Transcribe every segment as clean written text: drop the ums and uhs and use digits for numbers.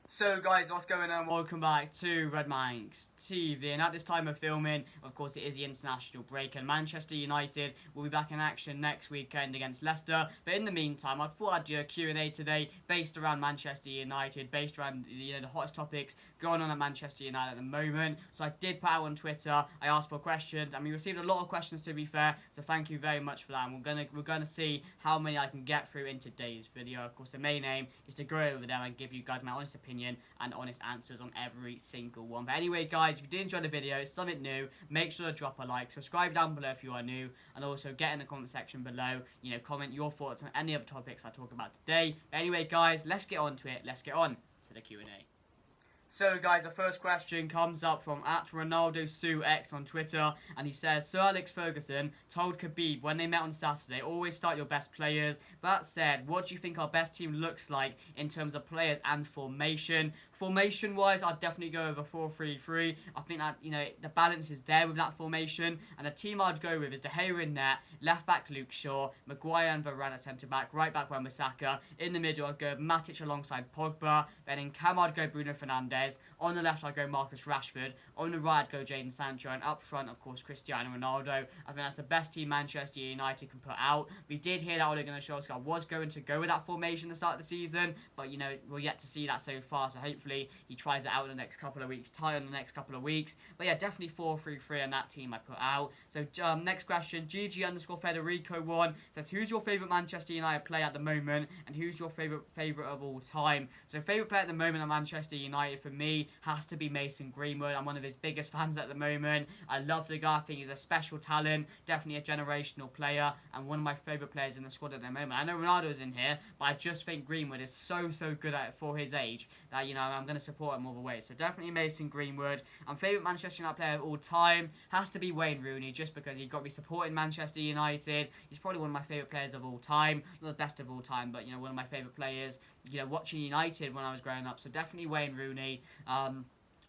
So guys, what's going on? Welcome back to Red Manx TV, and at this time of filming, of course it is the international break, and Manchester United will be back in action next weekend against Leicester. But in the meantime, I thought I'd do a Q&A today based around Manchester United, based around the hottest topics going on at Manchester United at the moment. So I did put out on Twitter, I asked for questions, and we received a lot of questions, to be fair, so thank you very much for that, and we're gonna see how many I can get through in today's video. Of course, the main aim is to go over there and give you guys my honest opinion and honest answers on every single one. But anyway, guys, if you did enjoy the video, it's something new, make sure to drop a like, subscribe down below if you are new, and also get in the comment section below, comment your thoughts on any other topics I talk about today. But anyway, guys, let's get on to it. Let's get on to the Q&A. So guys, the first question comes up from @RonaldoSueX on Twitter, and he says, Sir Alex Ferguson told Khabib when they met on Saturday, always start your best players. That said, what do you think our best team looks like in terms of players and formation? Formation-wise, I'd definitely go over 4-3-3. I think that, the balance is there with that formation, and the team I'd go with is De Gea in net, left back Luke Shaw, Maguire and Varane at centre back, right back Wan-Bissaka. In the middle, I'd go Matic alongside Pogba. Then in cam, I'd go Bruno Fernandes. On the left, I'd go Marcus Rashford. On the right, I'd go Jadon Sancho. And up front, of course, Cristiano Ronaldo. I think that's the best team Manchester United can put out. We did hear that Ole Gunnar Solskjaer was going to go with that formation at the start of the season, but, we're yet to see that so far, so hopefully he tries it out in the next couple of weeks, But yeah, definitely 4-3-3 on that team I put out. So next question, GG_Federico1 says, who's your favourite Manchester United player at the moment, and who's your favourite of all time? So favourite player at the moment at Manchester United for me has to be Mason Greenwood. I'm one of his biggest fans at the moment. I love the guy. I think he's a special talent, definitely a generational player, and one of my favourite players in the squad at the moment. I know Ronaldo's in here, but I just think Greenwood is so good at it for his age that, I'm going to support him all the way. So definitely Mason Greenwood. And favourite Manchester United player of all time has to be Wayne Rooney, just because he got me supporting Manchester United. He's probably one of my favourite players of all time. Not the best of all time, but, one of my favourite players, watching United when I was growing up. So definitely Wayne Rooney.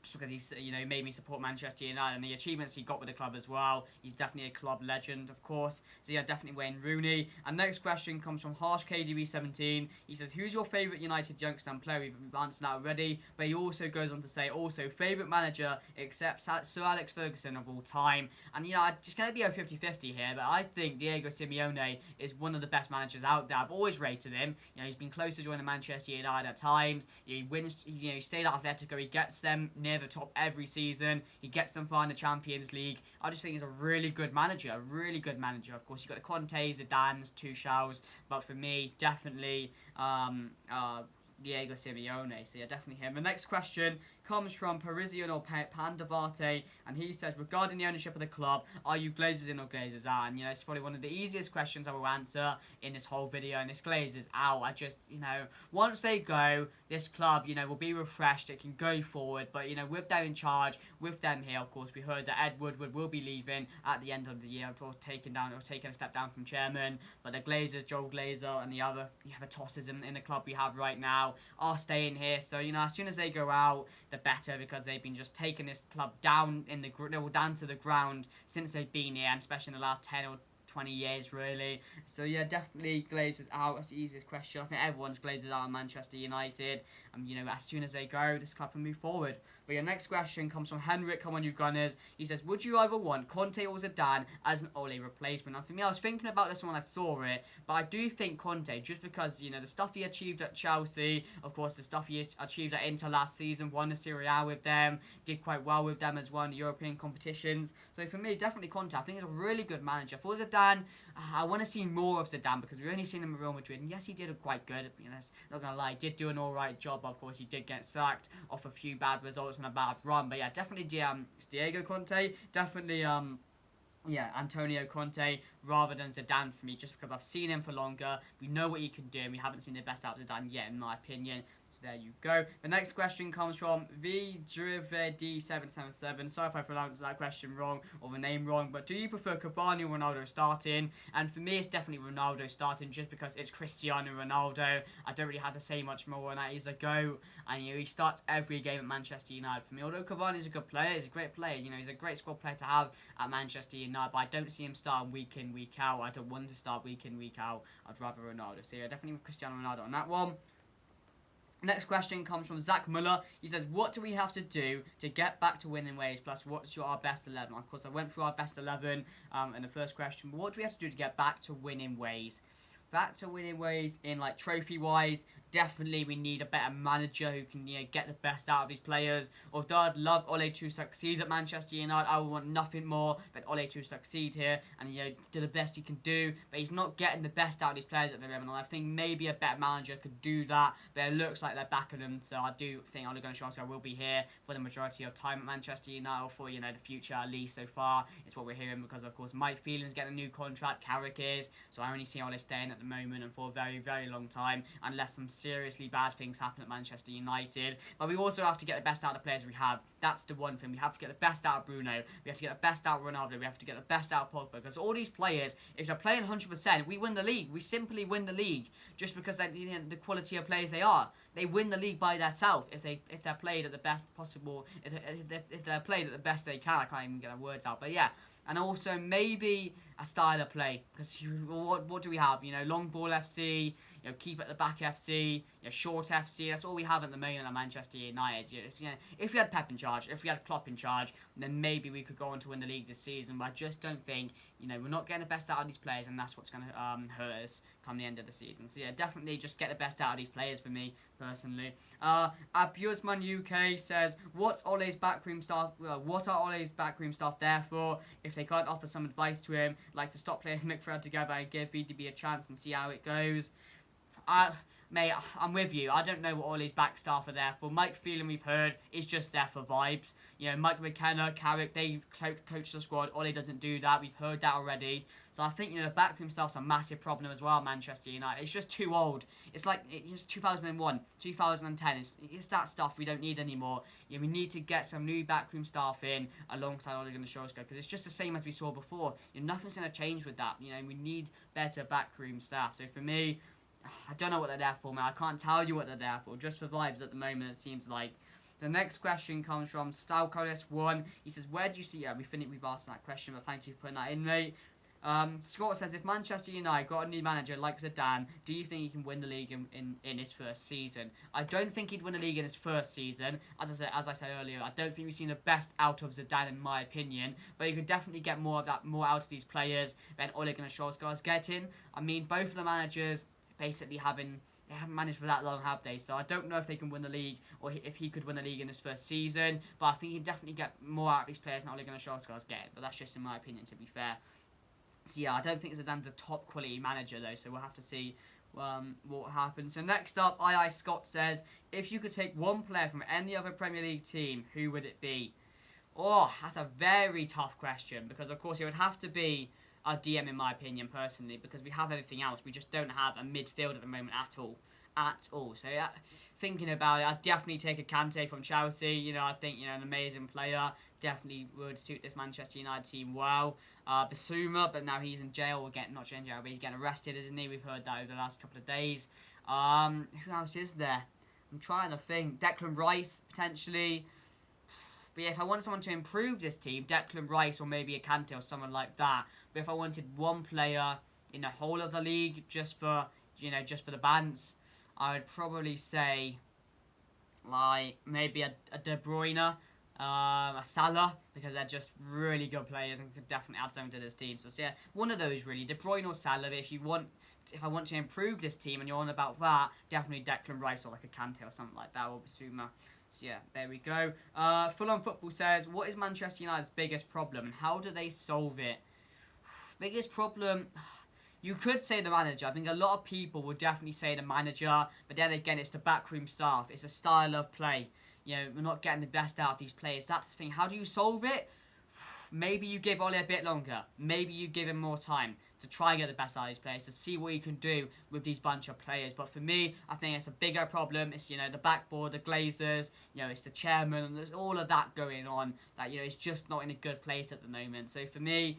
Just because he's, made me support Manchester United and the achievements he got with the club as well. He's definitely a club legend, of course. So yeah, definitely Wayne Rooney. And next question comes from HarshKGB17. He says, who's your favourite United youngster and player? We've answered that already. But he also goes on to say, favourite manager except Sir Alex Ferguson of all time. And, I'm just going to be a 50-50 here, but I think Diego Simeone is one of the best managers out there. I've always rated him. He's been close to joining Manchester United at times. He wins, he stayed at Atletico. He gets them near the top every season. He gets them far in the Champions League. I just think he's a really good manager. Of course, you've got the Contes, the Dans, Tuchel's, but for me, definitely Diego Simeone. So yeah, definitely him. The next question comes from Parisian or Pandavate, and he says, regarding the ownership of the club, are you Glazers in or Glazers out? And it's probably one of the easiest questions I will answer in this whole video, and it's Glazers out. I just, once they go, this club, will be refreshed, it can go forward, but, with them in charge, with them here, of course, we heard that Ed Woodward will be leaving at the end of the year, or taking a step down from chairman, but the Glazers, Joel Glazer, and the other tossers in the club we have right now are staying here, so, as soon as they go out, the better, because they've been just taking this club down to the ground since they've been here, and especially in the last 10 or 20 years, really. So yeah, definitely Glazers out. That's the easiest question. I think everyone's Glazers out of Manchester United. As soon as they go, this club can move forward. But your next question comes from Henrik. Come on, you Gunners. He says, would you either want Conte or Zidane as an Ole replacement? And for me, I was thinking about this when I saw it, but I do think Conte, just because, the stuff he achieved at Chelsea, of course, the stuff he achieved at Inter last season, won the Serie A with them, did quite well with them as well in the European competitions. So for me, definitely Conte. I think he's a really good manager. For Zidane, I want to see more of Zidane, because we've only seen him at Real Madrid, and yes, he did quite good, not going to lie, he did do an alright job. Of course, he did get sacked off a few bad results and a bad run, but yeah, definitely Diego Conte, definitely Antonio Conte rather than Zidane for me, just because I've seen him for longer, we know what he can do, and we haven't seen the best out of Zidane yet, in my opinion. So there you go. The next question comes from VDrivD777. Sorry if I pronounced that question wrong, or the name wrong, but do you prefer Cavani or Ronaldo starting? And for me, it's definitely Ronaldo starting, just because it's Cristiano Ronaldo. I don't really have to say much more on that. He's the GOAT, and he starts every game at Manchester United for me. Although Cavani's a good player, he's a great player, he's a great squad player to have at Manchester United, but I don't see him starting week in, week out. I don't want him to start week in, week out. I'd rather Ronaldo. So yeah, definitely Cristiano Ronaldo on that one. Next question comes from Zach Muller. He says, what do we have to do to get back to winning ways? Plus, what's our best 11? Of course, I went through our best 11 in the first question. But what do we have to do to get back to winning ways? Back to winning ways in, like, trophy-wise, definitely we need a better manager who can, get the best out of his players. Although I'd love Ole to succeed at Manchester United, I would want nothing more but Ole to succeed here and, do the best he can do. But he's not getting the best out of his players at the moment, and I think maybe a better manager could do that. But it looks like they're backing him, so I do think Ole Gunnar Solskjaer will be here for the majority of time at Manchester United, or for, the future at least so far. It's what we're hearing because, of course, Mike Phelan's getting a new contract, Carrick is, so I only see Ole staying at the moment and for a very, very long time, unless some seriously bad things happen at Manchester United. But we also have to get the best out of the players we have. That's the one thing. We have to get the best out of Bruno. We have to get the best out of Ronaldo. We have to get the best out of Pogba. Because all these players, if they're playing 100%, we win the league. We simply win the league just because they're the quality of players they are. They win the league by themselves if they're played at the best possible. If they're played at the best they can. I can't even get the words out. But yeah. And also maybe a style of play, because what do we have? Long ball FC, keep at the back FC, short FC. That's all we have at the moment at Manchester United. If we had Pep in charge, if we had Klopp in charge, then maybe we could go on to win the league this season. But I just don't think, we're not getting the best out of these players, and that's what's going to hurt us come the end of the season. So yeah, definitely just get the best out of these players for me personally. Man UK says, what are Ole's backroom staff there for? If they can't offer some advice to him, like to stop playing midfield together and give VDB a chance and see how it goes. Mate, I'm with you. I don't know what Ole's back staff are there for. Mike Phelan, we've heard, is just there for vibes. Mike McKenna, Carrick, they coach the squad. Ole doesn't do that. We've heard that already. So I think, the backroom staff's a massive problem as well, Manchester United. It's just too old. It's like it's 2001, 2010. It's that stuff we don't need anymore. We need to get some new backroom staff in alongside Ole Gunnar Solskjaer, because it's just the same as we saw before. Nothing's going to change with that. We need better backroom staff. So for me, I don't know what they're there for, man. I can't tell you what they're there for. Just for vibes at the moment, it seems like. The next question comes from Stalcolis1. He says, where do you see... Yeah, we've asked that question, but thank you for putting that in, mate. Scott says, if Manchester United got a new manager like Zidane, do you think he can win the league in his first season? I don't think he'd win the league in his first season. As I said earlier, I don't think we've seen the best out of Zidane in my opinion, but you could definitely get more out of these players than Ole Gunnar Solskjaer's getting. I mean, both of the managers basically haven't managed for that long, have they? So I don't know if they can win the league, or if he could win the league in his first season, but I think he'd definitely get more out of these players than Ole Gunnar Solskjaer's getting, but that's just in my opinion, to be fair. So yeah, I don't think Zidane's a top quality manager though, so we'll have to see what happens. So next up, Scott says, if you could take one player from any other Premier League team, who would it be? Oh, that's a very tough question, because of course it would have to be our DM in my opinion personally, because we have everything else. We just don't have a midfield at the moment at all. So yeah, thinking about it, I'd definitely take a Kante from Chelsea. I think an amazing player, definitely would suit this Manchester United team well. Basuma, but now he's in jail. Not in jail, but he's getting arrested, isn't he? We've heard that over the last couple of days. Who else is there? I'm trying to think. Declan Rice potentially. But yeah, if I want someone to improve this team, Declan Rice or maybe a Kante or someone like that. But if I wanted one player in the whole of the league, just for the bands, I would probably say, like, maybe a De Bruyne, a Salah, because they're just really good players and could definitely add something to this team. So yeah, one of those really, De Bruyne or Salah. If I want to improve this team and you're on about that, definitely Declan Rice or like a Kante or something like that, or Basuma. So yeah, there we go. Full On Football says, what is Manchester United's biggest problem and how do they solve it? Biggest problem, you could say the manager. I think a lot of people would definitely say the manager, but then again, it's the backroom staff. It's a style of play. We're not getting the best out of these players. That's the thing. How do you solve it? Maybe you give Ole a bit longer. Maybe you give him more time to try and get the best out of these players, to see what he can do with these bunch of players. But for me, I think it's a bigger problem. It's, the backboard, the Glazers, it's the chairman, and there's all of that going on that, it's just not in a good place at the moment. So for me,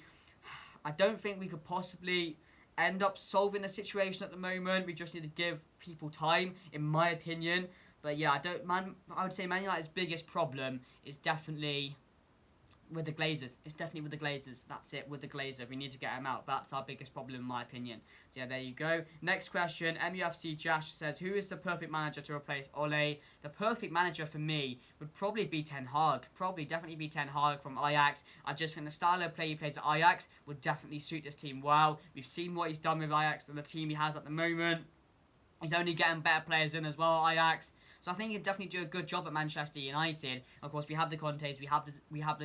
I don't think we could possibly end up solving the situation at the moment. We just need to give people time, in my opinion. But yeah, I would say Man United's biggest problem is definitely with the Glazers. It's definitely with the Glazers. That's it, with the Glazer. We need to get him out. That's our biggest problem, in my opinion. So, yeah, there you go. Next question. MUFC Josh says, who is the perfect manager to replace Ole? The perfect manager for me would probably be Ten Hag. Definitely be Ten Hag from Ajax. I just think the style of play he plays at Ajax would definitely suit this team well. We've seen what he's done with Ajax and the team he has at the moment. He's only getting better players in as well at Ajax. So I think he'd definitely do a good job at Manchester United. Of course, we have the Contes, we have the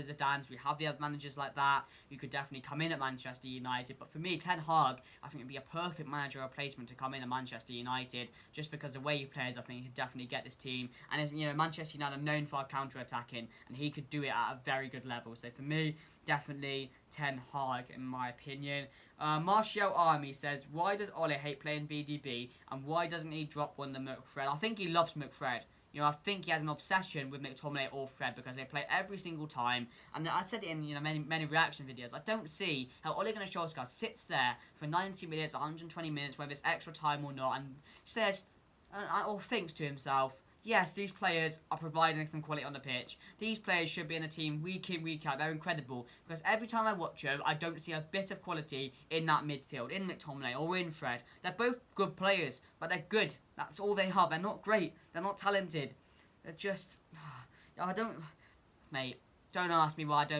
Zidanes, we have the other managers like that who could definitely come in at Manchester United. But for me, Ten Hag, I think would be a perfect manager replacement to come in at Manchester United, just because the way he plays, I think he could definitely get this team. And Manchester United are known for our counter-attacking, and he could do it at a very good level. So for me, definitely Ten Hag, in my opinion. Martial Army says, why does Ole hate playing VDB, and why doesn't he drop one of the McFred? I think he loves McFred. I think he has an obsession with McTominay or Fred because they play every single time. And I said it in many reaction videos. I don't see how Ole Gunnar Solskjaer sits there for 90 minutes, 120 minutes, whether it's extra time or not, and says or thinks to himself, yes, these players are providing some quality on the pitch. These players should be in a team week in, week out. They're incredible. Because every time I watch them, I don't see a bit of quality in that midfield, in McTominay or in Fred. They're both good players, but they're good. That's all they have. They're not great. They're not talented. They're just... Mate, don't ask me why he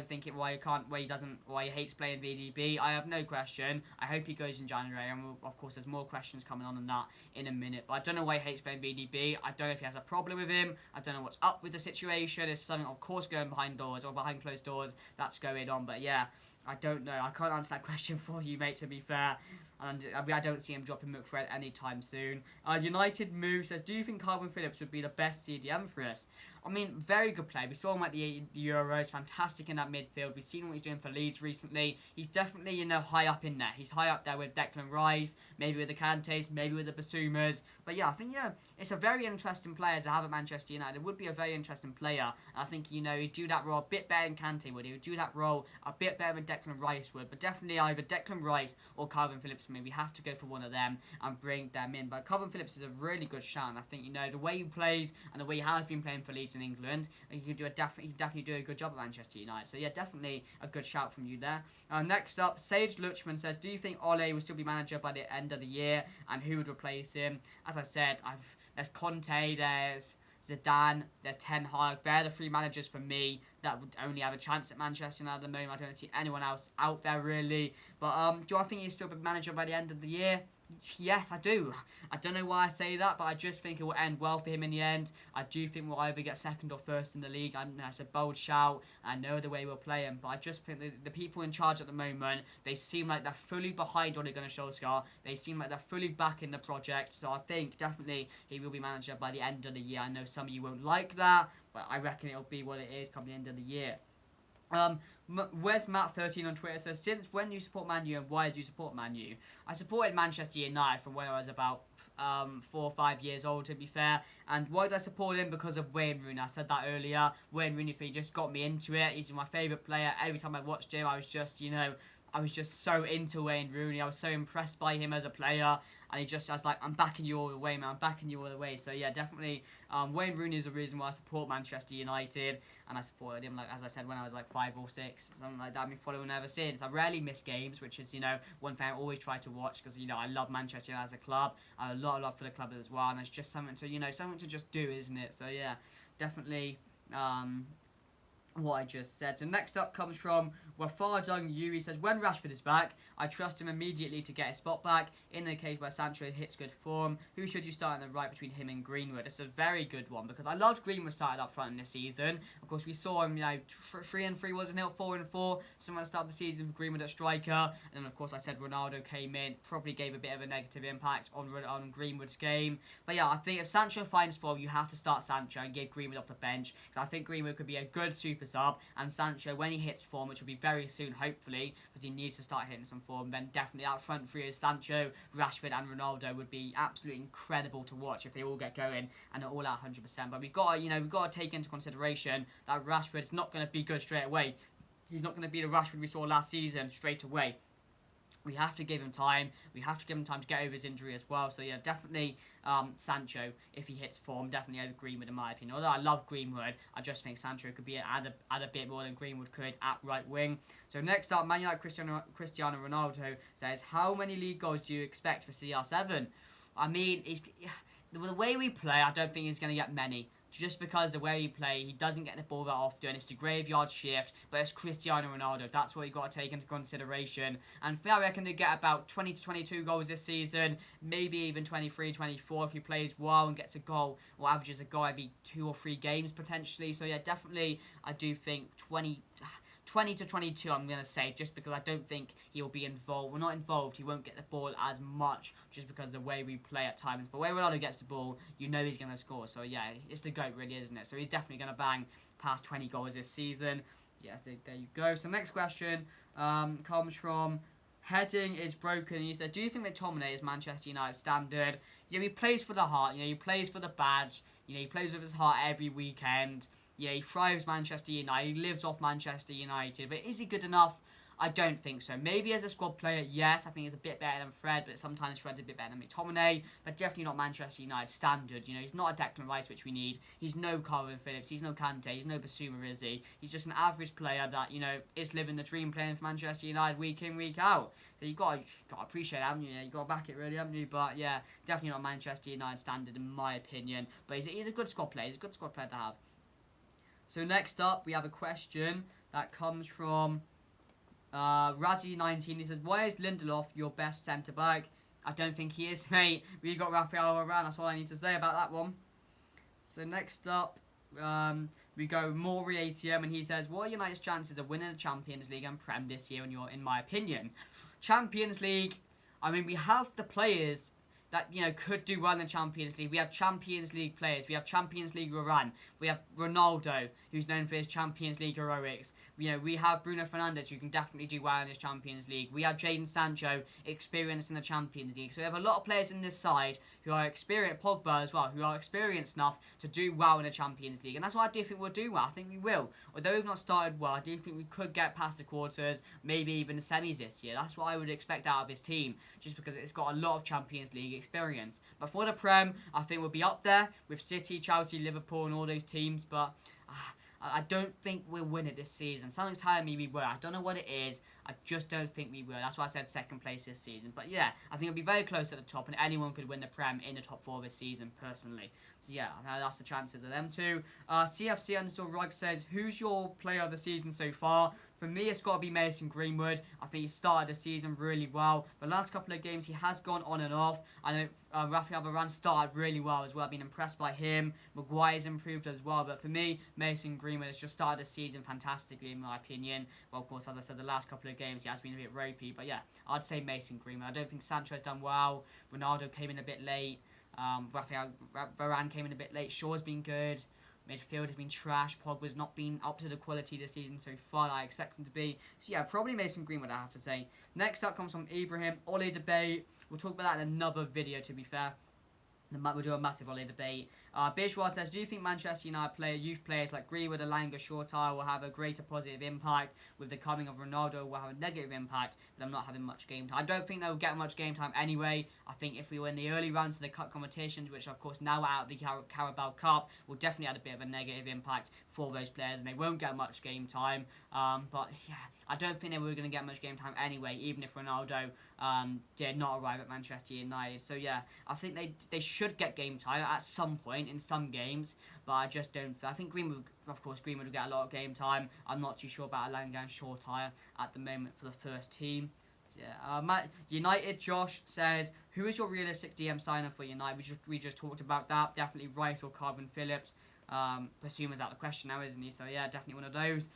hates playing VDB. I have no question. I hope he goes in January, and of course there's more questions coming on that in a minute. But I don't know why he hates playing VDB. I don't know if he has a problem with him. I don't know what's up with the situation. It's something, of course, going behind doors or behind closed doors that's going on. But yeah, I don't know. I can't answer that question for you, mate, to be fair. And I don't see him dropping McFred anytime soon. United Move says, do you think Calvin Phillips would be the best CDM for us? I mean, very good player. We saw him at the Euros. Fantastic in that midfield. We've seen what he's doing for Leeds recently. He's definitely, high up in there. He's high up there with Declan Rice, maybe with the Kantes, maybe with the Basumas. But yeah, I think, it's a very interesting player to have at Manchester United. It would be a very interesting player. I think, he'd do that role a bit better than Kante would. He would do that role a bit better than Declan Rice would. But definitely either Declan Rice or Calvin Phillips. I mean, we have to go for one of them and bring them in. But Calvin Phillips is a really good shout. And I think, the way he plays and the way he has been playing for Leeds in England, he could definitely do a good job at Manchester United. So yeah, definitely a good shout from you there. Next up, Sage Luchman says, do you think Ole will still be manager by the end of the year, and who would replace him? As I said, there's Conte, there's Zidane, there's Ten Hag. They're the three managers for me that would only have a chance at Manchester United at the moment. I don't see anyone else out there really. But do I think he'll still be manager by the end of the year? Yes, I do. I don't know why I say that, but I just think it will end well for him in the end. I do think we'll either get second or first in the league. That's a bold shout. I know the way we'll play him, but I just think the people in charge at the moment, they seem like they're fully behind Ole Gunnar Solskjaer. They seem like they're fully back in the project. So I think definitely he will be manager by the end of the year. I know some of you won't like that, but I reckon it'll be what it is come the end of the year. Where's Matt13 on Twitter says, since when do you support Man U and why do you support Man U? I supported Manchester United from when I was about 4 or 5 years old, to be fair. And why did I support him? Because of Wayne Rooney. I said that earlier. Wayne Rooney, he just got me into it. He's my favourite player. Every time I watched him, I was just so into Wayne Rooney. I was so impressed by him as a player. And I was like, I'm backing you all the way, man. I'm backing you all the way. So, yeah, definitely Wayne Rooney is the reason why I support Manchester United. And I supported him, as I said, when I was 5 or 6. Something like that. I've been following ever since. I rarely miss games, which is, one thing I always try to watch. Because, I love Manchester United as a club. I have a lot of love for the club as well. And it's just something to, something to just do, isn't it? So, yeah, definitely what I just said. So next up comes from Wafardung Yu. He says, when Rashford is back, I trust him immediately to get his spot back. In the case where Sancho hits good form, who should you start in the right between him and Greenwood? It's a very good one because I loved Greenwood started up front in this season. Of course, we saw him, 3-3, wasn't it? 4-4. Someone started the season for Greenwood at striker. And then, of course, I said Ronaldo came in, probably gave a bit of a negative impact on Greenwood's game. But yeah, I think if Sancho finds form, you have to start Sancho and get Greenwood off the bench. Because I think Greenwood could be a good super sub, and Sancho, when he hits form, which will be very soon, hopefully, because he needs to start hitting some form, then definitely out front three is Sancho, Rashford and Ronaldo would be absolutely incredible to watch if they all get going and are all at 100%. But we've got to take into consideration that Rashford's not going to be good straight away. He's not going to be the Rashford we saw last season straight away. We have to give him time. We have to give him time to get over his injury as well. So, yeah, definitely Sancho, if he hits form, definitely over Greenwood in my opinion. Although I love Greenwood, I just think Sancho could be add a bit more than Greenwood could at right wing. So, next up, Man United Cristiano Ronaldo says, how many league goals do you expect for CR7? I mean, the way we play, I don't think he's going to get many. Just because the way he play, he doesn't get the ball that often. It's the graveyard shift, but it's Cristiano Ronaldo. That's what you got to take into consideration. And I reckon they get about 20 to 22 goals this season, maybe even 23, 24 if he plays well and gets a goal or averages a goal every 2 or 3 games potentially. So yeah, definitely I do think 20 to 22 I'm going to say, just because I don't think he'll be involved. Well, not involved, he won't get the ball as much just because of the way we play at times. But when Ronaldo gets the ball, you know he's going to score. So yeah, it's the GOAT really, isn't it? So he's definitely going to bang past 20 goals this season. Yes, there you go. So next question comes from Heading is Broken. He said, do you think that McTominay is Manchester United standard? You know, he plays for the heart. You know, he plays for the badge. You know, he plays with his heart every weekend. Yeah, he thrives Manchester United. He lives off Manchester United. But is he good enough? I don't think so. Maybe as a squad player, yes. I think he's a bit better than Fred, but sometimes Fred's a bit better than McTominay. But definitely not Manchester United standard. You know, he's not a Declan Rice, which we need. He's no Calvin Phillips. He's no Kante. He's no Basuma, is he? He's just an average player that, you know, is living the dream playing for Manchester United week in, week out. So you got to appreciate it, haven't you? You got to back it, really, haven't you? But yeah, definitely not Manchester United standard in my opinion. But he's a good squad player. He's a good squad player to have. So next up, we have a question that comes from Razzie19. He says, why is Lindelof your best centre-back? I don't think he is, mate. We got Rafael Varane. That's all I need to say about that one. So next up, we go Maury ATM, and he says, what are United's chances of winning the Champions League and Prem this year, in my opinion? Champions League, I mean, we have the players that, you know, could do well in the Champions League. We have Champions League players. We have Champions League Varane. We have Ronaldo, who's known for his Champions League heroics. You know, we have Bruno Fernandes, who can definitely do well in his Champions League. We have Jadon Sancho, experienced in the Champions League. So we have a lot of players in this side who are experienced, Pogba as well, who are experienced enough to do well in the Champions League. And that's why I do think we'll do well. I think we will. Although we've not started well, I do think we could get past the quarters, maybe even the semis this year. That's what I would expect out of his team, just because it's got a lot of Champions League experience. But for the Prem, I think we'll be up there with City, Chelsea, Liverpool and all those teams. But I don't think we'll win it this season. Something's telling me we will. I don't know what it is. I just don't think we will. That's why I said second place this season. But yeah, I think it'll be very close at the top, and anyone could win the Prem in the top 4 this season, personally. So yeah, that's the chances of them two. CFC_Rug says, who's your player of the season so far? For me, it's got to be Mason Greenwood. I think he started the season really well. The last couple of games, he has gone on and off. I know Rafael Varane started really well as well. I've been impressed by him. Maguire's improved as well. But for me, Mason Greenwood has just started the season fantastically, in my opinion. Well, of course, as I said, the last couple of games, he has been a bit ropey. But yeah, I'd say Mason Greenwood. I don't think Sancho's done well. Ronaldo came in a bit late. Rafael Varane came in a bit late. Shaw's been good. Midfield has been trash. Pogba's not been up to the quality this season so far that I expect him to be. So yeah, probably Mason Greenwood, I have to say. Next up comes from Ibrahim. Ollie debate. We'll talk about that in another video, to be fair. We'll do a massive Ollie debate. Bishwa says, do you think Manchester United youth players like Greenwood, Alanga, Shortire will have a greater positive impact with the coming of Ronaldo, will have a negative impact with them not having much game time? I don't think they'll get much game time anyway. I think if we were in the early rounds of the cup competitions, which of course now out of the Carabao Cup, will definitely have a bit of a negative impact for those players, and they won't get much game time. But yeah, I don't think they were going to get much game time anyway, even if Ronaldo did not arrive at Manchester United. So yeah, I think they should get game time at some point in some games, but I just don't. I think Greenwood will get a lot of game time. I'm not too sure about Alanga and Shortire at the moment for the first team. Yeah, United Josh says, who is your realistic DM signer for United? We just talked about that. Definitely Rice or Calvin Phillips. Basuma's out of the question now, isn't he? So yeah, definitely one of those.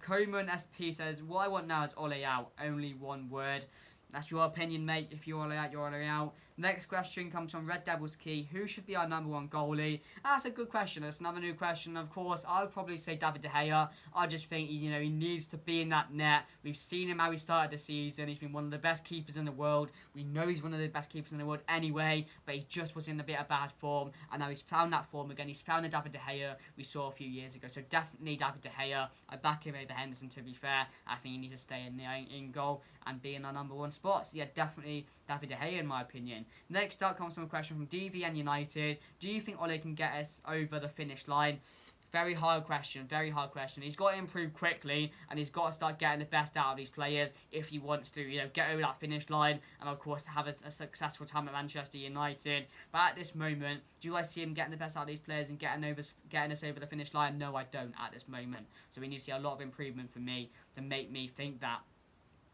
Coleman SP says, what I want now is Ole out. Only one word. That's your opinion, mate. If you're Ole out, you're Ole out. Next question comes from Red Devils Key. Who should be our number one goalie? That's a good question. That's another new question. Of course, I would probably say David De Gea. I just think, he needs to be in that net. We've seen him how he started the season. He's been one of the best keepers in the world. We know he's one of the best keepers in the world anyway, but he just was in a bit of bad form, and now he's found that form again. He's found the David De Gea we saw a few years ago. So definitely David De Gea. I back him over Henderson, to be fair. I think he needs to stay in goal and be in our number one spot. So yeah, definitely David De Gea in my opinion. Next up comes from a question from DVN United. Do you think Ole can get us over the finish line? Very hard question, very hard question. He's got to improve quickly, and he's got to start getting the best out of these players if he wants to, get over that finish line and, of course, have a successful time at Manchester United. But at this moment, do I see him getting the best out of these players and getting us over the finish line? No, I don't at this moment. So we need to see a lot of improvement from me to make me think that.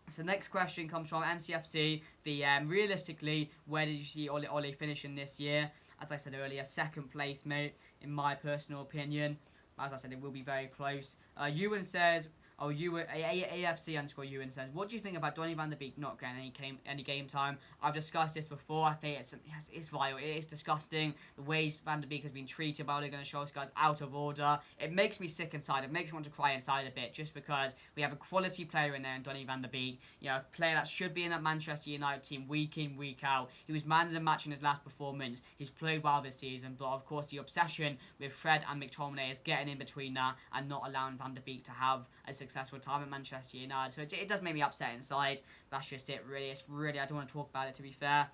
So next question comes from MCFC VM. Realistically, where did you see Ole finishing this year? As I said earlier, second place, mate, in my personal opinion. As I said, it will be very close. Ewan says, AFC underscore Ewan says, what do you think about Donny van de Beek not getting any game time? I've discussed this before. I think it's vile. It is disgusting. The ways Van de Beek has been treated by Ole Gunnar Solskjaer is out of order. It makes me sick inside. It makes me want to cry inside a bit, just because we have a quality player in there in Donny van de Beek. A player that should be in that Manchester United team week in, week out. He was man of the match in his last performance. He's played well this season, but of course the obsession with Fred and McTominay is getting in between that and not allowing Van de Beek to have a successful time at Manchester United. So it does make me upset inside. That's just it, really. It's really, I don't want to talk about it, to be fair.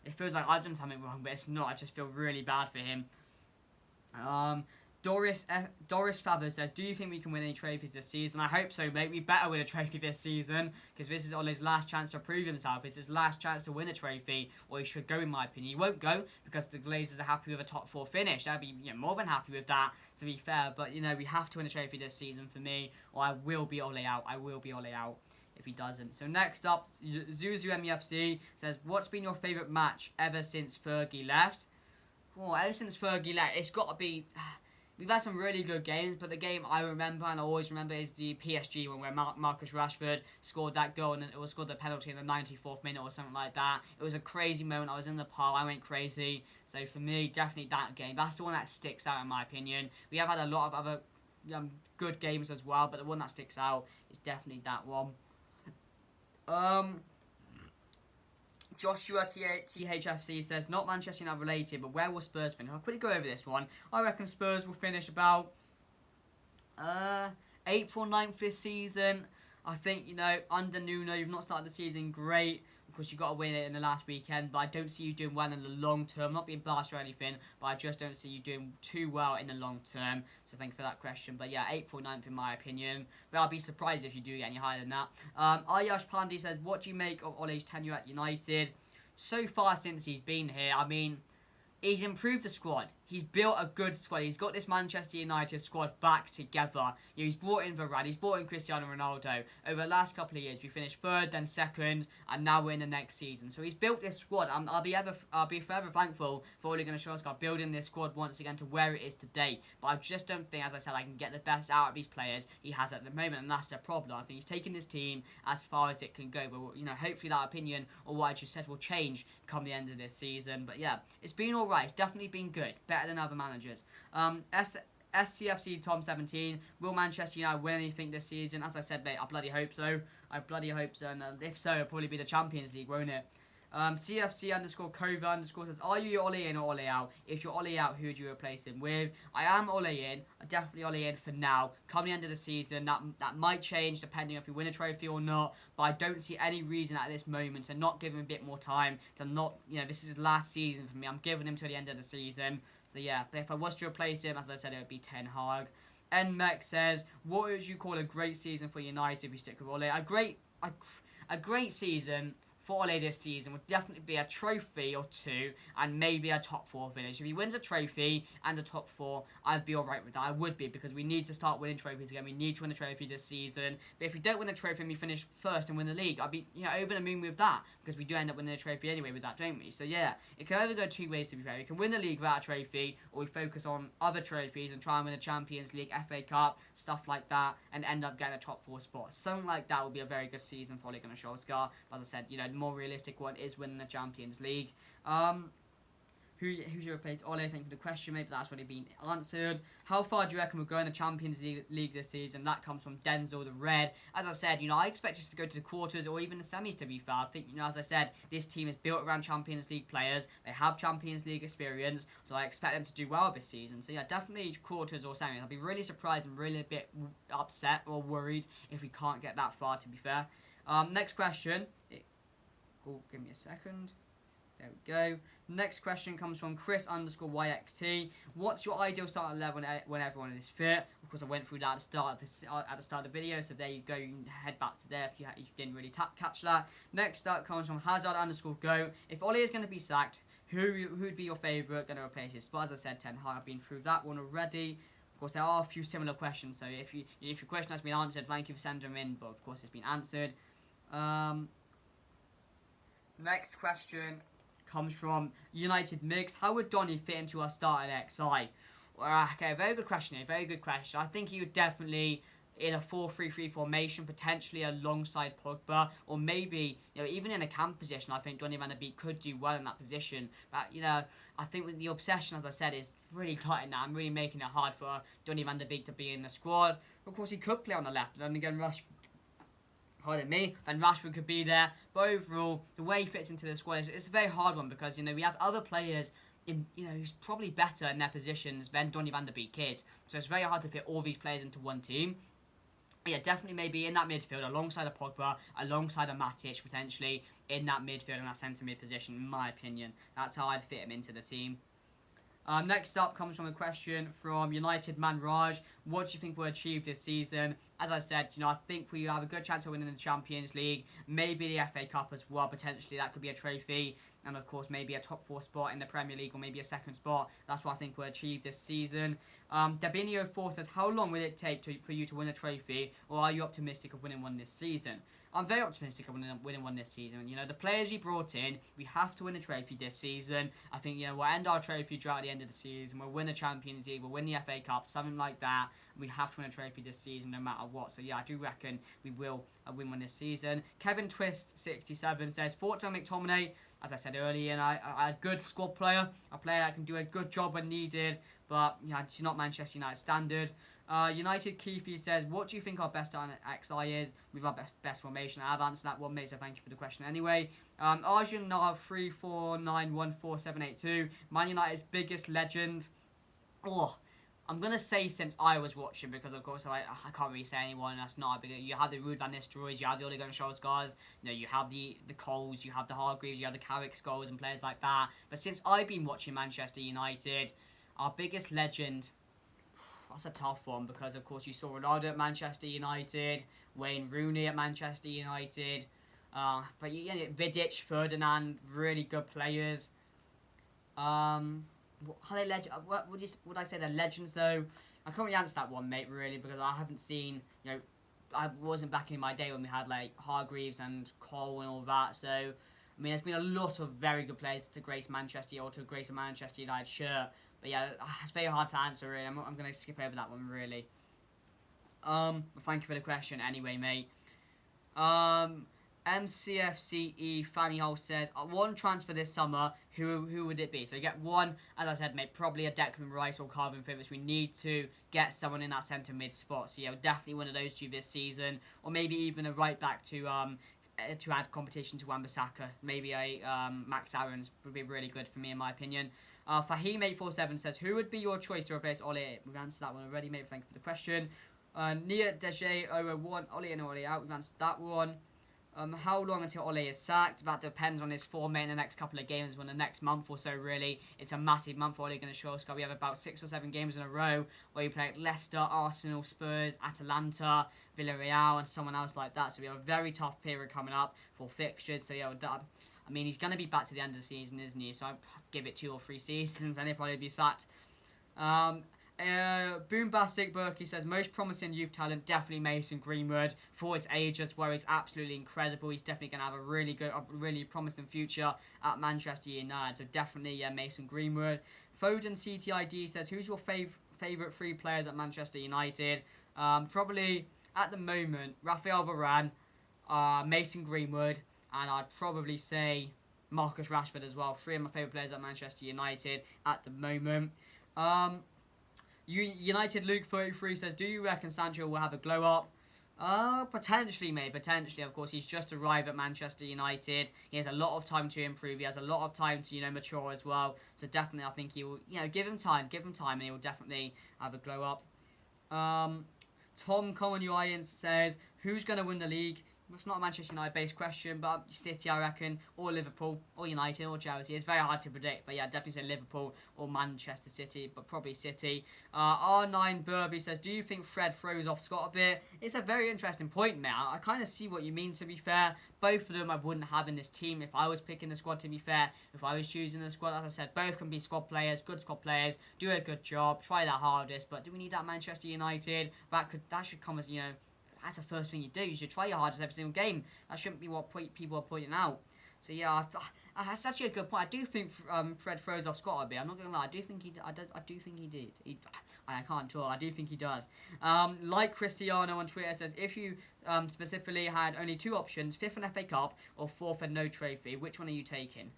It feels like I've done something wrong, but it's not. I just feel really bad for him. Doris Faber says, do you think we can win any trophies this season? I hope so, mate. We better win a trophy this season, because this is Ole's last chance to prove himself. It's his last chance to win a trophy, or he should go, in my opinion. He won't go, because the Glazers are happy with a top 4 finish. I'd be more than happy with that, to be fair. But, we have to win a trophy this season for me, or I will be Ole out. I will be Ole out if he doesn't. So next up, Zuzu MEFC says, what's been your favourite match ever since Fergie left? Oh, ever since Fergie left, it's got to be... We've had some really good games, but the game I remember, and I always remember, is the PSG one where Marcus Rashford scored that goal, and it was scored the penalty in the 94th minute or something like that. It was a crazy moment. I was in the pub. I went crazy. So for me, definitely that game. That's the one that sticks out in my opinion. We have had a lot of other good games as well, but the one that sticks out is definitely that one. Joshua THFC says, not Manchester United related, but where will Spurs finish? I'll quickly go over this one. I reckon Spurs will finish about 8th or 9th this season. I think, under Nuno, you've not started the season great. Of course, you've got to win it in the last weekend, but I don't see you doing well in the long term. Not being biased or anything, but I just don't see you doing too well in the long term. So thank you for that question. But yeah, 8th or 9th in my opinion. But I'll be surprised if you do get any higher than that. Ayash Pandey says, what do you make of Ole's tenure at United? So far since he's been here, I mean, he's improved the squad. He's built a good squad. He's got this Manchester United squad back together. He's brought in Varane. He's brought in Cristiano Ronaldo. Over the last couple of years, we finished 3rd, then 2nd, and now we're in the next season. So he's built this squad. I'll be forever thankful for Ole Gunnar Solskjaer building this squad once again to where it is today. But I just don't think, as I said, I can get the best out of these players he has at the moment, and that's the problem. I think he's taken this team as far as it can go. But hopefully that opinion or what I just said will change come the end of this season. But yeah, it's been all right. It's definitely been good. Better than other managers. SCFC Tom 17. Will Manchester United win anything this season? As I said, mate, I bloody hope so. And if so, it'll probably be the Champions League, won't it? CFC underscore Kova underscore says, are you Ole in or Ole out? If you're Ole out, who would you replace him with? I am Ole in. I'm definitely Ole in for now. Come the end of the season, that might change depending if we win a trophy or not. But I don't see any reason at this moment to not give him a bit more time. To not, this is his last season for me. I'm giving him till the end of the season. So yeah, but if I was to replace him, as I said, it would be Ten Hag. NMEX says, what would you call a great season for United if we stick with Ole? A great season for Ole this season would definitely be a trophy or 2 and maybe a top 4 finish. If he wins a trophy and a top 4, I'd be alright with that. I would be, because we need to start winning trophies again. We need to win a trophy this season. But if we don't win a trophy and we finish 1st and win the league, I'd be over the moon with that, because we do end up winning a trophy anyway with that, don't we? So yeah, it can either go 2 ways, to be fair. We can win the league without a trophy, or we focus on other trophies and try and win a Champions League, FA Cup, stuff like that, and end up getting a top 4 spot. Something like that would be a very good season for Ole Gunnar Solskjaer. But as I said, more realistic one is winning the Champions League. Who's your replace Ole? Thank you for the question, mate, but that's already been answered. How far do you reckon we'll go in the Champions League this season? That comes from Denzel the Red. As I said, I expect us to go to the quarters or even the semis, to be fair. I think, as I said, this team is built around Champions League players. They have Champions League experience, so I expect them to do well this season. So, yeah, definitely quarters or semis. I'll be really surprised and really a bit upset or worried if we can't get that far, to be fair. Next question. Give me a second. There we go. Next question comes from Chris_YXT. What's your ideal starting 11 when everyone is fit? Of course, I went through that at the start of the video, so there you go. You can head back to there if you didn't really catch that. Next up comes from Hazard_Go. If Ollie is going to be sacked, who'd be your favourite going to replace his spot? As I said, Ten Hag. I've been through that one already. Of course, there are a few similar questions, so if your question has been answered, thank you for sending them in. But of course, it's been answered. Next question comes from United Mix. How would Donny fit into our starting XI? Okay, very good question here. Very good question. I think he would definitely in a 4-3-3 formation, potentially alongside Pogba, or maybe even in a cam position. I think Donny van de Beek could do well in that position. But I think with the obsession, as I said, is really cutting that and really making it hard for Donny van de Beek to be in the squad. Of course, he could play on the left, but then again, Rashford could be there. But overall, the way he fits into the squad it's a very hard one because we have other players who's probably better in their positions than Donny van de Beek is. So it's very hard to fit all these players into one team. Yeah, definitely maybe in that midfield alongside a Pogba, alongside a Matic potentially in that midfield and that centre mid position. In my opinion, that's how I'd fit him into the team. Next up comes from a question from United Man Raj. What do you think we'll achieve this season? As I said, I think we have a good chance of winning the Champions League, maybe the FA Cup as well, potentially. That could be a trophy, and of course maybe a top 4 spot in the Premier League or maybe a second spot. That's what I think we'll achieve this season. Debinio4 says, how long will it take for you to win a trophy, or are you optimistic of winning one this season? I'm very optimistic of winning one this season. The players we brought in, we have to win a trophy this season. I think, we'll end our trophy drought at the end of the season. We'll win a Champions League. We'll win the FA Cup, something like that. We have to win a trophy this season no matter what. So, yeah, I do reckon we will win one this season. Kevin Twist67 says, thoughts on McTominay? As I said earlier, a good squad player. A player that can do a good job when needed. But, it's not Manchester United standard. United Keefe says, what do you think our best on XI is with our best formation? I've answered that one, mate, so thank you for the question anyway. Arjun Nav 349147882, Man United's biggest legend. I'm going to say since I was watching, because of course I can't really say anyone that's not big. You have the Ruud van Nistelrooys, you have the Ole Gunnar Solskjaers, you have the Coles, you have the Hargreaves, you have the Carrick Scholes and players like that. But since I've been watching Manchester United, our biggest legend, that's a tough one because, of course, you saw Ronaldo at Manchester United, Wayne Rooney at Manchester United, but Vidic, Ferdinand, really good players. Are they would I say they're legends though? I can't really answer that one, mate, really, because I haven't seen, I wasn't back in my day when we had like Hargreaves and Cole and all that. So, I mean, there's been a lot of very good players to grace Manchester or to grace a Manchester United shirt. But yeah, it's very hard to answer, really. I'm going to skip over that one, really. Thank you for the question anyway, mate. MCFCE Fanny Hole says, one transfer this summer, who would it be? So you get one, as I said, mate, probably a Declan Rice or Calvin Phillips. We need to get someone in that centre mid spot. So yeah, definitely one of those two this season. Or maybe even a right back to add competition to Wan-Bissaka. Maybe a Max Aarons would be really good for me, in my opinion. Fahim847 says, who would be your choice to replace Ollie? We've answered that one already, mate. Thank you for the question. Nia Deje001, Ollie in or Ollie out. We've answered that one. How long until Ollie is sacked? That depends on his form in the next couple of games. When the next month or so, really, it's a massive month for Ole Gunnar Solskjaer. We have about 6 or 7 games in a row where we play Leicester, Arsenal, Spurs, Atalanta, Villarreal, and someone else like that. So we have a very tough period coming up for fixtures. So yeah, I mean, he's going to be back to the end of the season, isn't he? So I'd give it 2 or 3 seasons, and he'll probably be sacked. Boombastic Berkey says, most promising youth talent, definitely Mason Greenwood. For his age as well, he's absolutely incredible. He's definitely going to have a really promising future at Manchester United. So definitely, Mason Greenwood. Foden CTID says, who's your favourite 3 players at Manchester United? Probably, at the moment, Raphael Varane, Mason Greenwood, and I'd probably say Marcus Rashford as well. 3 of my favourite players at Manchester United at the moment. United Luke 33 says, do you reckon Sancho will have a glow up? Potentially, mate. Potentially, of course. He's just arrived at Manchester United. He has a lot of time to improve. He has a lot of time to, mature as well. So definitely, I think he will, give him time, and he will definitely have a glow up. Tom Common Uians says, who's going to win the league? It's not a Manchester United-based question, but City, I reckon, or Liverpool, or United, or Chelsea. It's very hard to predict, but yeah, definitely say Liverpool or Manchester City, but probably City. R9 Burby says, do you think Fred throws off Scott a bit? It's a very interesting point, mate. I kind of see what you mean, to be fair. Both of them I wouldn't have in this team if I was picking the squad, to be fair. If I was choosing the squad, as I said, both can be squad players, good squad players, do a good job, try their hardest, but do we need that Manchester United? That should come as, that's the first thing you do. You should try your hardest every single game. That shouldn't be what people are pointing out. So yeah, that's actually a good point. I do think Fred throws off Scott a bit. I'm not gonna lie. I do think he did. I can't talk. I do think he does. Like Cristiano on Twitter says, if you specifically had only 2 options, 5th and FA Cup or 4th and no trophy, which one are you taking?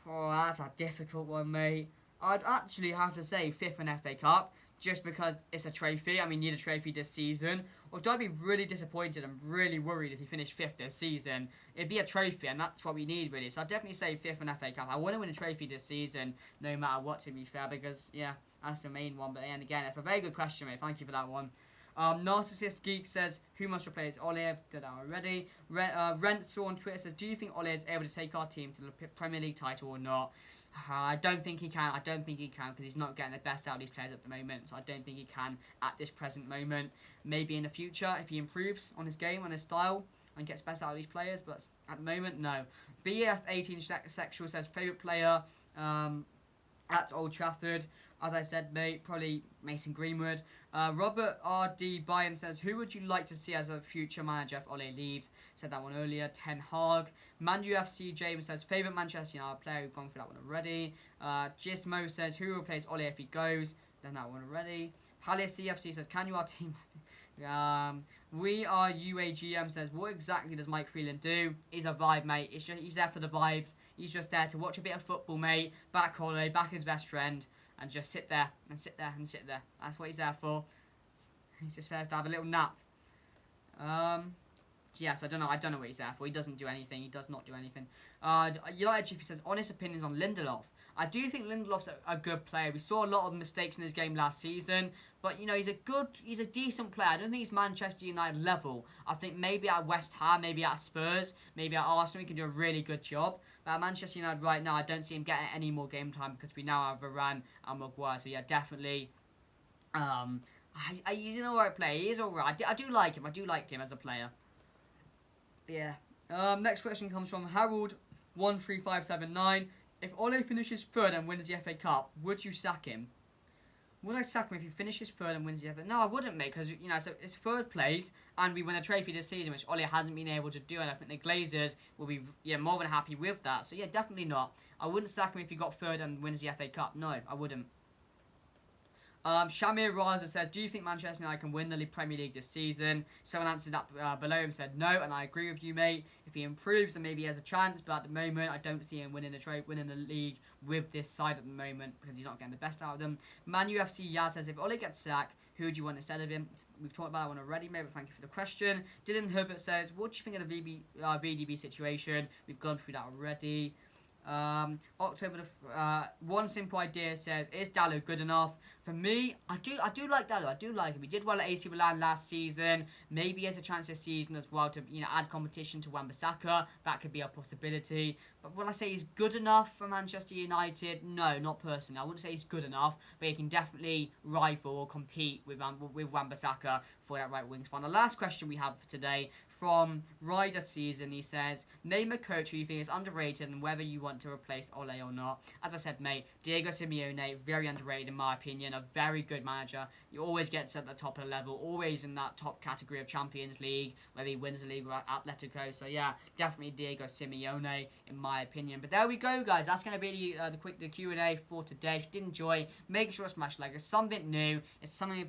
Oh, that's a difficult one, mate. I'd actually have to say 5th and FA Cup. Just because it's a trophy. I mean, you need a trophy this season. Although I'd be really disappointed and really worried if he finished 5th this season. It'd be a trophy, and that's what we need, really. So I'd definitely say 5th and FA Cup. I want to win a trophy this season, no matter what, to be fair, because, yeah, that's the main one. But then again, it's a very good question, mate. Thank you for that one. Narcissist Geek says, who must replace Ollie? I've done that already. Renzo on Twitter says, do you think Ollie is able to take our team to the Premier League title or not? I don't think he can. Because he's not getting the best out of these players at the moment. So I don't think he can at this present moment. Maybe in the future, if he improves on his game, on his style, and gets best out of these players. But at the moment, no. BF18 Sexual says, favourite player at Old Trafford. As I said, mate, probably Mason Greenwood. Robert R.D. Byron says, who would you like to see as a future manager if Ole leaves? Said that one earlier. Ten Hag. Man UFC James says, favourite Manchester United player. We've gone through that one already. Gizmo says, who will replace Ole if he goes? Done that one already. Palace CFC says, can you our team? We are UAGM says, what exactly does Mike Freeland do? He's a vibe, mate. He's there for the vibes. He's just there to watch a bit of football, mate. Back Ole, back his best friend. And just sit there, and sit there, and sit there. That's what he's there for. He's just there to have a little nap. Yes, I don't know what he's there for. He doesn't do anything. He does not do anything. United Chief says, honest opinions on Lindelof. I do think Lindelof's a good player. We saw a lot of mistakes in his game last season. But, he's a decent player. I don't think he's Manchester United level. I think maybe at West Ham, maybe at Spurs, maybe at Arsenal, he can do a really good job. But at Manchester United right now, I don't see him getting any more game time because we now have Varane and Maguire. So, yeah, definitely. He's an alright player. He is alright. I do like him. I do like him as a player. Yeah. Next question comes from Harold13579. If Ole finishes 3rd and wins the FA Cup, would you sack him? Would I sack him if he finishes 3rd and wins the FA Cup? No, I wouldn't, mate, because, so it's 3rd place, and we win a trophy this season, which Ole hasn't been able to do, and I think the Glazers will be more than happy with that. So, yeah, definitely not. I wouldn't sack him if he got 3rd and wins the FA Cup. No, I wouldn't. Shamir Raza says, do you think Manchester United can win the Premier League this season? Someone answered that below him, said no, and I agree with you, mate. If he improves, then maybe he has a chance, but at the moment, I don't see him winning the league with this side at the moment because he's not getting the best out of them. Man UFC Yaz says, if Ole gets sacked, who would you want instead of him? We've talked about that one already, mate, but thank you for the question. Dylan Herbert says, what do you think of the VDB situation? We've gone through that already. One simple idea says, is Dalot good enough? For me, I do like Dalot. I do like him. He did well at AC Milan last season. Maybe he has a chance this season as well to add competition to Wan-Bissaka. That could be a possibility. But will I say he's good enough for Manchester United? No, not personally. I wouldn't say he's good enough, but he can definitely rival or compete with Wan-Bissaka for that right wing spot. The last question we have for today from Ryder Season, he says, name a coach who you think is underrated and whether you want to replace Ole or not. As I said, mate, Diego Simeone, very underrated in my opinion. a very good manager. He always gets at the top of the level, always in that top category of Champions League, whether he wins the league or Atletico. So yeah, definitely Diego Simeone in my opinion. But there we go, guys. That's going to be the Q&A for today. If you did enjoy, make sure to smash like. It's something new. It's something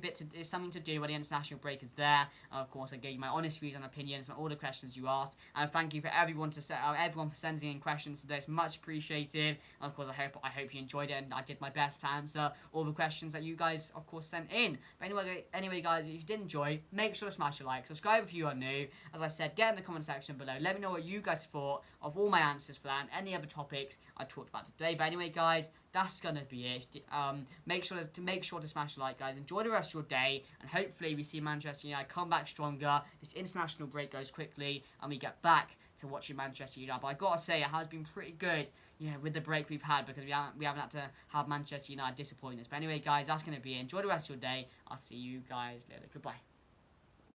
to do when the international break is there. Of course, I gave you my honest views and opinions on all the questions you asked. And thank you for everyone for sending in questions today. It's much appreciated. And of course, I hope you enjoyed it, and I did my best to answer all the questions that you guys, of course, sent in. But anyway, guys, if you did enjoy, make sure to smash a like, subscribe if you are new. As I said, get in the comment section below. Let me know what you guys thought of all my answers for that and any other topics I talked about today. But anyway, guys, that's gonna be it. Make sure to smash a like, guys. Enjoy the rest of your day, and hopefully we see Manchester United come back stronger. This international break goes quickly, and we get back to watching Manchester United. But I gotta say, it has been pretty good, with the break we've had, because we haven't had to have Manchester United disappoint us. But anyway, guys, that's gonna be it. Enjoy the rest of your day. I'll see you guys later. Goodbye.